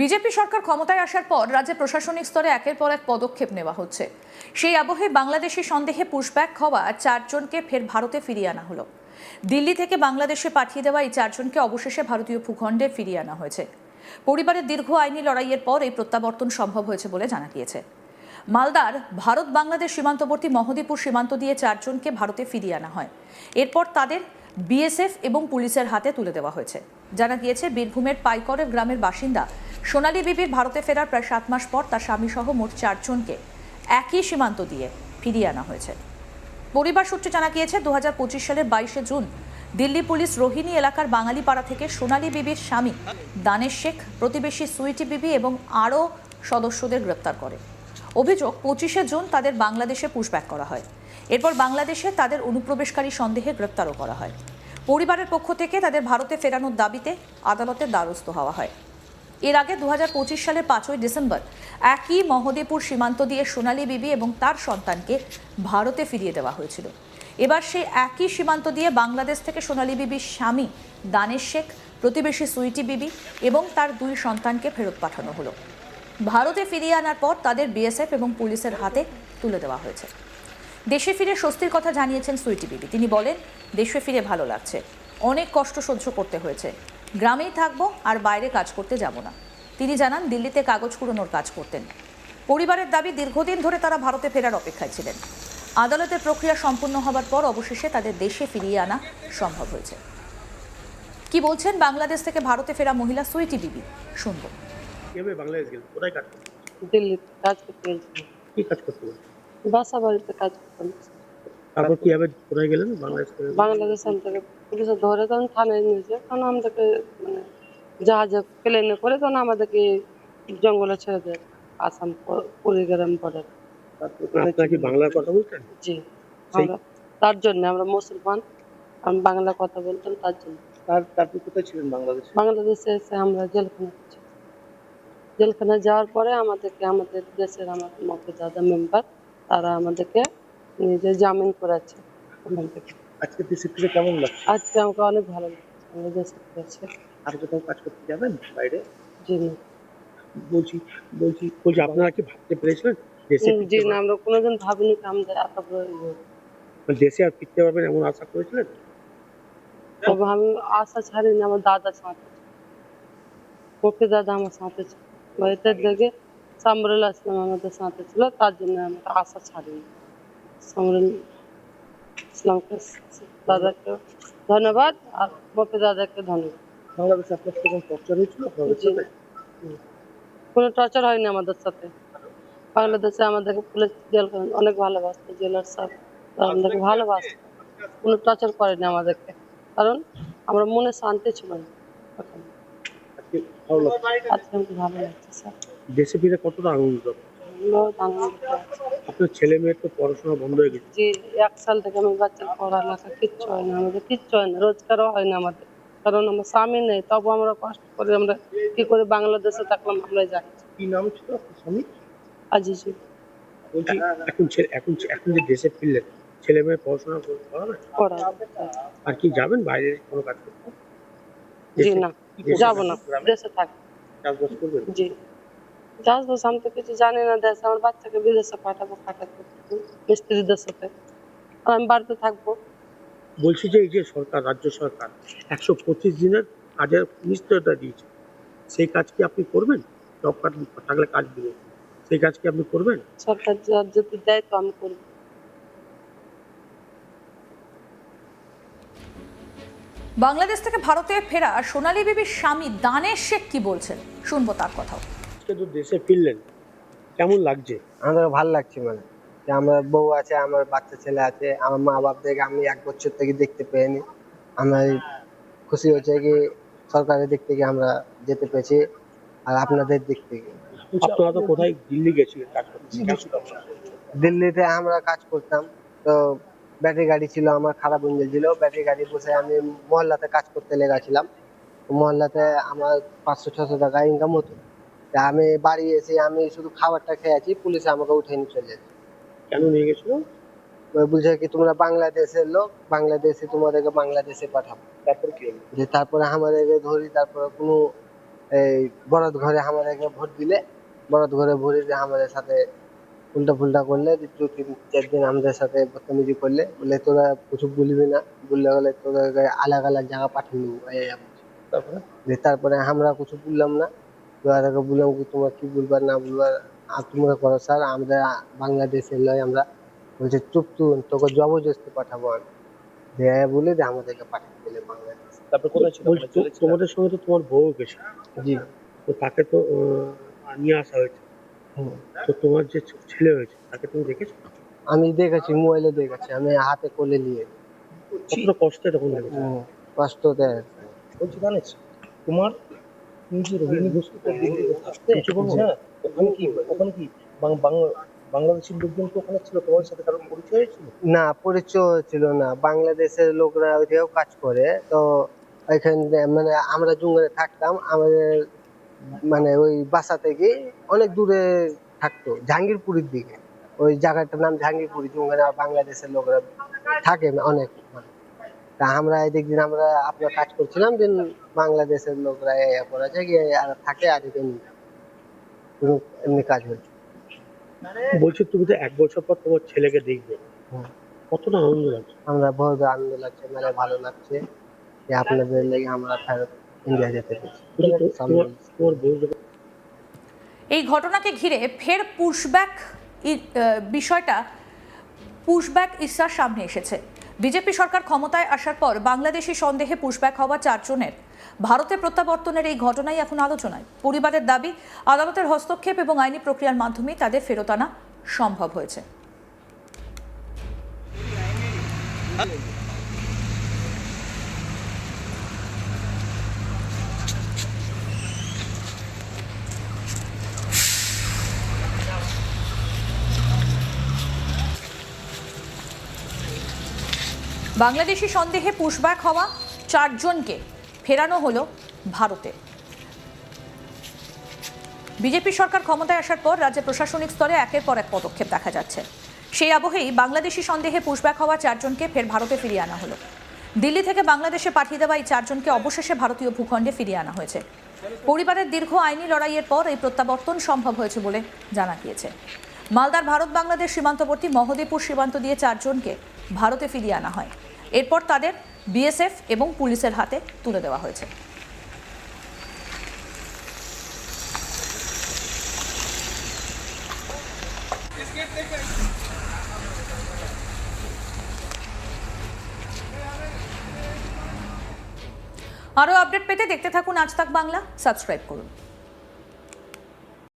BJP সরকার ক্ষমতায় আসার পর রাজ্যে প্রশাসনিক স্তরে একের পর এক পদক্ষেপ নেওয়া হচ্ছে। সেই আবহে বাংলাদেশি সন্দেহে পুশব্যাক হওয়া 4 জনকে ফের ভারতে ফিরিয়ে আনা হলো। দিল্লি থেকে বাংলাদেশে পাঠিয়ে দেওয়া এই 4 জনকে অবশেষে ভারতীয় ভূখণ্ডে ফিরিয়ে আনা হয়েছে। পরিবারের দীর্ঘ আইনি লড়াইয়ের পর এই প্রত্যাবর্তন সম্ভব হয়েছে বলে জানা গিয়েছে। মালদার ভারত বাংলাদেশ সীমান্তবর্তী মহদীপুর সীমান্ত দিয়ে 4 জনকে ভারতে ফিরিয়ে আনা হয়। এরপর তাদের বিএসএফ এবং পুলিশের হাতে তুলে দেওয়া হয়েছে। জানা গিয়েছে বীরভূমের পাইকরের গ্রামের বাসিন্দা সোনালী বিবির ভারতে ফেরার প্রায় 7 মাস পর তার স্বামী সহ মোট 4 জনকে একই সীমান্ত দিয়ে ফিরিয়ে আনা হয়েছে। পরিবার সূত্রে জানা গিয়েছে 2025 সালের 22শে জুন দিল্লি পুলিশ রোহিণী এলাকার বাঙালিপাড়া থেকে সোনালী বিবির স্বামী দানেশ শেখ, প্রতিবেশী সুইটি বিবি এবং আরও সদস্যদের গ্রেপ্তার করে। অভিযোগ 25শে জুন তাদের বাংলাদেশে পুশব্যাক করা হয়। এরপর বাংলাদেশে তাদের অনুপ্রবেশকারী সন্দেহে গ্রেপ্তারও করা হয়। পরিবারের পক্ষ থেকে তাদের ভারতে ফেরানোর দাবিতে আদালতের দ্বারস্থ হওয়া হয়। এর আগে 2025 সালের 5ই ডিসেম্বর একই মহদেপুর সীমান্ত দিয়ে সোনালী বিবি এবং তার সন্তানকে ভারতে ফিরিয়ে দেওয়া হয়েছিল। এবার সেই একই সীমান্ত দিয়ে বাংলাদেশ থেকে সোনালী বিবির স্বামী দানেশ শেখ, প্রতিবেশী সুইটি বিবি এবং তার 2 সন্তানকে ফেরত পাঠানো হলো। ভারতে ফিরিয়ে আনার পর তাদের বিএসএফ এবং পুলিশের হাতে তুলে দেওয়া হয়েছে। দেশে ফিরে স্বস্তির কথা জানিয়েছেন সুইটি বিবি। তিনি বলেন, দেশে ফিরে ভালো লাগছে, অনেক কষ্ট সহ্য করতে হয়েছে, গ্রামেই থাকবো আর বাইরে কাজ করতে যাব না। তিনি জানান, দিল্লিতে কাগজ কুড়োনোর কাজ করতেন। পরিবারের দাবি, দীর্ঘদিন ধরে তারা ভারতে ফেরার অপেক্ষায় ছিলেন। আদালতের প্রক্রিয়া সম্পূর্ণ হবার পর অবশেষে তাদের দেশে ফিরিয়ে আনা সম্ভব হয়েছে। কি বলছেন বাংলাদেশ থেকে ভারতে ফেরা মহিলা সুইটি বিবি, শুনবো। কিভাবে বাংলাদেশ গেলেন? কোথায় কাজ করতেন? দিল্লিতে কাজ করতে গেছিলাম। কি কাজ করতেন? বাসা বাড়িতে কাজ করতাম। তারপর কিভাবে কোথায় গেলেন? বাংলাদেশ থেকে? বাংলাদেশ থেকে পুলিশে ধরে তখন থানায় নিয়েছে, তখন আমাদেরকে মানে জাহাজে প্লেনে করে তখন আমাদেরকে জঙ্গলে ছেড়ে দেয়, আসাম কুড়িগ্রাম বর্ডার। আপনারা কি বাংলার কথা বলতেন? জি, আমরা তার জন্য আমরা মুসলমান, আমি বাংলা কথা বলতাম তার জন্য। তারপর কোথায় ছিলেন বাংলাদেশে? বাংলাদেশে এসে আমরা জেলখানায় যাওয়ার পরে আমাদেরকে আমাদের দেশের আমার মফিজাদা মেম্বার তারা আমাদেরকে নিজে জামিন করাচ্ছে ওখান থেকে। আজকে দেশে ফিরে কেমন লাগছে? আজকে আমাকে অনেক ভালো লাগছে, আমরা দেশে ফিরেছি। আর কোথাও কাজ করতে যাবেন বাইরে? জি না, বলছি বলছি বলছি আপনারা কি ভাবতে পেরেছিলেন দেশে জি ফিরতে না, আমরা কোনোদিন ভাবিনি যে আমাদের এত বড় ইয়ে হবে। দেশে আর ফিরতে পারবেন এমন আশা করেছিলেন? তবে আমি আশা ছাড়িনি, আমার দাদা সাথে মফি দাদা আমার সাথে ছিল, বাড়িতে দেখে সামরুল আসলাম আমাদের সাথে ছিল, তার জন্য আমরা আশা ছাড়িনি। সামরুল ইসলামকে দাদাকে ধন্যবাদ আর মফি দাদাকে ধন্যবাদ। বাংলাদেশে আপনার সাথে কোনো টর্চার হয়েছিল আপনাদের জি, সাথে? কোনো টর্চার হয়নি আমাদের সাথে। বাংলাদেশে আমাদেরকে পুলিশ জেল অনেক ভালোবাসতো, জেলার স্যার আমাদেরকে ভালোবাসতো, কোনো টর্চার করেনি আমাদেরকে, কারণ আমরা মনে শান্তি ছিল না তখন। আজকে ভালো লাগছে? আজকে আমাকে ভালো লাগছে স্যার, দেশে ফিরে কতটা আনন্দ? বহুত আনন্দ পাচ্ছি। আপনার ছেলে মেয়ের তো পড়াশোনা বন্ধ হয়ে গেছে। জি, 1 সাল থেকে আমার বাচ্চার পড়ালেখা কিচ্ছু হয় না, আমাদের কিচ্ছু হয় না, রোজগারও হয় না আমাদের, কারণ আমার স্বামী নেই। তবু আমরা কষ্ট করে আমরা কি করে বাংলাদেশে থাকলাম আমরা জানি। কি নাম ছিল আপনার স্বামী? আজিজি বলছি এখন যে দেশে ফিরলেন, ছেলে মেয়ে পড়াশোনা করাবেন? পড়া। আর কি যাবেন বাইরে কোনো কাজ করতে? জি না, যাবো না, দেশে থাকবো। চাষবাস করবেন? জি, চাষবাস আমি তো কিছু জানি না দেশে, আমার বাচ্চাকে বিদেশে পাঠাবো মিস্ত্রিদের সাথে, আর আমি বাড়িতে থাকবো। বলছি যে এই যে সরকার, রাজ্য সরকার 125 দিনের কাজের নিশ্চয়তা দিয়েছে, সেই কাজ কি আপনি করবেন? জব কার্ড থাকলে কাজ দিবে, সেই কাজ কি আপনি করবেন? সরকার যদি দেয় তো আমি করবো। বাংলাদেশ থেকে ভারতে ফেরা সোনালী বিবির স্বামী দানেশ শেখ কি বলছেন, শুনবো তার কথাও। আজকে তো দেশে ফিরলেন, কেমন লাগছে? আমাদের ভালো লাগছে, মানে যে আমার বউ আছে, আমার বাচ্চা ছেলে আছে, আমার মা বাপদেরকে আমি 1 বছর থেকে দেখতে পাইনি। আমার খুশি হচ্ছে কি সরকারের দিক থেকে আমরা যেতে পেরেছি, আর আপনাদের দিক থেকে। আপনারা তো কোথায় দিল্লি গেছিলেন কাজ করতে? দিল্লিতে আমরা কাজ করতাম, তো ব্যাটারি গাড়ি ছিল আমার, খারাপ ইঞ্জিন ছিল, ব্যাটারি গাড়ি বসে আমি মহল্লাতে কাজ করতে লেগেছিলাম। মহল্লাতে আমার 500-600 টাকা ইনকাম হতো। তা আমি বাড়ি এসে আমি শুধু খাবারটা খেয়েছি, পুলিশে আমাকে উঠে নিয়ে চলে যেত। কেন নিয়ে গেছিল? বুঝে কি তোমরা বাংলাদেশের লোক, বাংলাদেশে তোমাদেরকে বাংলাদেশে পাঠাবো। তারপর কি হলো? যে তারপরে আমাদেরকে ধরি, তারপরে কোনো এই বরাত ঘরে আমাদেরকে ভোট দিলে, বরাত ঘরে ভোট দিয়ে আমাদের সাথে উল্টা ফুল্টা করলে, 2-3-4 দিন আমাদের সাথে বদতমিজি করলে, বলে তোরা কিছু বলবি না, বললে বলে তোদেরকে আলাগ আলাগ জায়গা পাঠিয়ে দেবো। তারপরে তারপরে আমরা কিছু বললাম না, ওদেরকে বললাম কি তোমরা কি বলবার না বলবার তোমরা করো স্যার, আমরা বাংলাদেশের লয় আমরা। বলছে চুপ তুই, তোকে জবরদস্তি পাঠাবো আমি, বলে যে আমাদেরকে পাঠিয়ে দিলে বাংলাদেশ। তারপরে কোথায় ছিল? বলছি তোমাদের সঙ্গে তো তোমার বউ গেছে, জি। তো তাকে তো নিয়ে আসা হয়েছে, হুম। তো তোমার যে ছেলে হয়েছে তাকে তুমি দেখেছো? আমি দেখেছি, মোবাইলে দেখেছি, আমি হাতে কোলে নিয়ে। কতটা কষ্টে তখন লেগেছে? কষ্ট দেয়। বলছি জানিস তোমার তুমি যে রোহিণী বস্তুতে দিল্লিতে থাকতে কিছু বলবো? হ্যাঁ ওখানে কি বাংলাদেশের লোকজন তো ওখানে ছিল, তোমার সাথে কারোর পরিচয় হয়েছিল? না, পরিচয় ছিল না। বাংলাদেশের লোকরা ওইদিকেও কাজ করে, তো ওইখানে মানে আমরা জুঙ্গলে থাকতাম, আমাদের মানে ওই বাসা থেকে অনেক দূরে থাকতো, জাহাঙ্গীরপুরের দিকে। ওই জায়গাটার নাম জাহাঙ্গীরপুর, ওখানে বাংলাদেশের লোকরা থাকে অনেক। তা আমরা এদিক দিন আমরা আপনার কাজ করছিলাম, দিন বাংলাদেশের লোকরা পড়েছে গিয়ে আর থাকে, আর এমনি কোনো এমনি কাজ হচ্ছে। বলছি তুমি তো 1 বছর পর তোমার ছেলেকে দেখবে, হুম। কতটা আনন্দ লাগছে? আমরা বহুত আনন্দ লাগছে, মেলা ভালো লাগছে যে আপনাদের লেগে আমরা ফেরত ইন্ডিয়া যেতে পেরেছি। বলছি তোমার বউ যখন এই ঘটনাকে ঘিরে ফের পুশব্যাক বিষয়টা পুশব্যাক ইস্যার সামনে এসেছে। বিজেপি সরকার ক্ষমতায় আসার পর বাংলাদেশি সন্দেহে পুশব্যাক হওয়া 4 জনের ভারতে প্রত্যাবর্তনের এই ঘটনাই এখন আলোচনায়। পরিবারের দাবি, আদালতের হস্তক্ষেপ এবং আইনি প্রক্রিয়ার মাধ্যমে তাদের ফেরত আনা সম্ভব হয়েছে। বাংলাদেশি সন্দেহে পুশব্যাক হওয়া 4 জনকে ফেরানো হলো ভারতে। বিজেপি সরকার ক্ষমতায় আসার পর রাজ্যে প্রশাসনিক স্তরে একের পর এক পদক্ষেপ দেখা যাচ্ছে। সেই আবহেই বাংলাদেশি সন্দেহে পুশব্যাক হওয়া 4 জনকে ফের ভারতে ফিরিয়ে আনা হলো। দিল্লি থেকে বাংলাদেশে পাঠিয়ে দেওয়া এই 4 জনকে অবশেষে ভারতীয় ভূখণ্ডে ফিরিয়ে আনা হয়েছে। পরিবারের দীর্ঘ আইনি লড়াইয়ের পর এই প্রত্যাবর্তন সম্ভব হয়েছে বলে জানা গিয়েছে। মালদার ভারত বাংলাদেশ সীমান্তবর্তী মহদেপুর সীমান্ত দিয়ে 4 জনকে ভারতে ফিরিয়ে আনা হয়। এরপর তাদের বিএসএফ এবং পুলিশের হাতে তুলে দেওয়া হয়েছে। আরও আপডেট পেতে দেখতে থাকুন আজ তাক বাংলা, সাবস্ক্রাইব করুন।